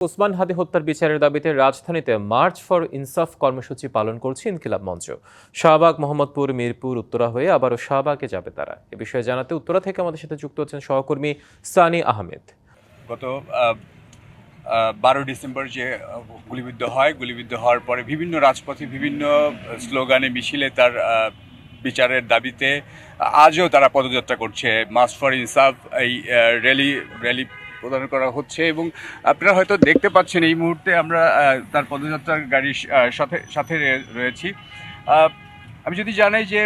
ওসমান হাদি হত্যার বিচারের দাবিতে রাজধানীতে মার্চ ফর ইনসাফ কর্মসূচি পালন করছে ইনকিলাব মঞ্চ। শাহবাগ, মোহাম্মদপুর, মিরপুর, উত্তরা হয়ে আবারও শাহবাগে যাবে তারা। এ বিষয়ে জানাতে উত্তরা থেকে আমাদের সাথে যুক্ত হচ্ছেন সহকর্মী সানি আহমেদ। গত 12 ডিসেম্বর যে গুলিবিদ্ধ হওয়ার পরে বিভিন্ন রাজপথে বিভিন্ন স্লোগানে মিছিলে তার বিচারের দাবিতে আজও তারা পদযাত্রা করছে। মার্চ ফর ইনসাফ এই র্যালি প্রদান করা হচ্ছে এবং আপনারা হয়তো দেখতে পাচ্ছেন এই মুহূর্তে আমরা তার পদযাত্রার গাড়ির সাথে রয়েছি। আমি যদি জানাই যে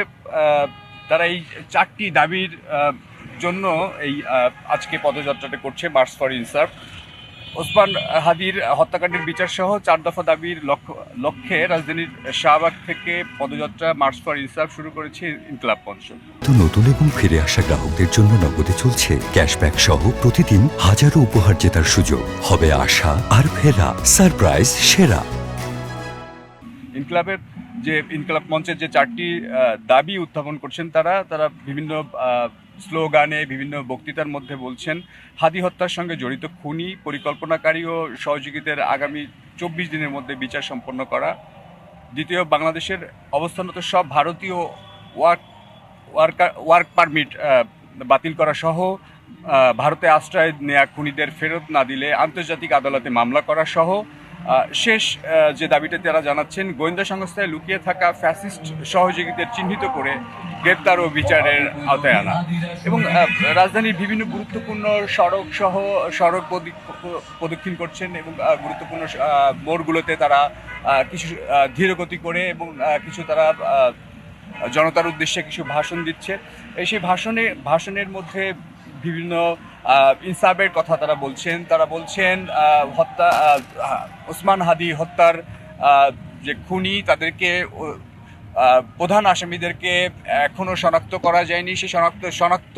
তারা এই 4টি দাবির জন্য এই আজকে পদযাত্রাটা করছে মার্চ ফর ইনসাফ। ওসমান হাদির হত্যাকাণ্ডের বিচার সহ 4 দফা দাবির লক্ষ্যে রাজধানীর শাহবাগ থেকে পদযাত্রা মার্চ ফর ইনসাফ শুরু করেছে ইনকিলাব মঞ্চ। নতুন এবং ফিরে আসা গ্রাহকদের জন্য নগদে চলছে ক্যাশব্যাক সহ প্রতিদিন হাজারো উপহার জেতার সুযোগ। হবে আশা আর ফেরা সারপ্রাইজ সেরা। ইনকিলাব মঞ্চের যে 4টি দাবি উত্থাপন করছেন তারা বিভিন্ন স্লোগানে বিভিন্ন বক্তৃতার মধ্যে বলছেন হাদি হত্যার সঙ্গে জড়িত খুনি, পরিকল্পনাকারী ও সহযোগীদের আগামী 24 দিনের মধ্যে বিচার সম্পন্ন করা। দ্বিতীয়, বাংলাদেশের অবস্থানরত সব ভারতীয় ওয়ার্ক পারমিট বাতিল করা সহ ভারতে আশ্রয় নেয়া খুনিদের ফেরত না দিলে আন্তর্জাতিক আদালতে মামলা করা সহ শেষ যে দাবিটা তারা জানাচ্ছেন গোয়েন্দা সংস্থায় লুকিয়ে থাকা ফ্যাসিস্ট সহযোগীদের চিহ্নিত করে গ্রেপ্তার ও বিচারের আওতায় আনা এবং রাজধানীর বিভিন্ন গুরুত্বপূর্ণ সড়ক প্রদক্ষিণ করছেন এবং গুরুত্বপূর্ণ মোড়গুলোতে তারা কিছু ধীরগতি করে এবং কিছু তারা জনতার উদ্দেশ্যে কিছু ভাষণ দিচ্ছে। সেই ভাষণের মধ্যে বিভিন্ন ইনসাফের কথা তারা বলছেন ওসমান হাদি হত্যার যে খুনি তাদেরকে প্রধান আসামিদেরকে এখনো শনাক্ত করা যায়নি। সেই শনাক্ত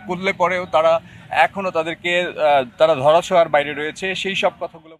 করলে পরেও তারা এখনো তারা ধরাছোঁয়ার বাইরে রয়েছে। সেই সব কথাগুলো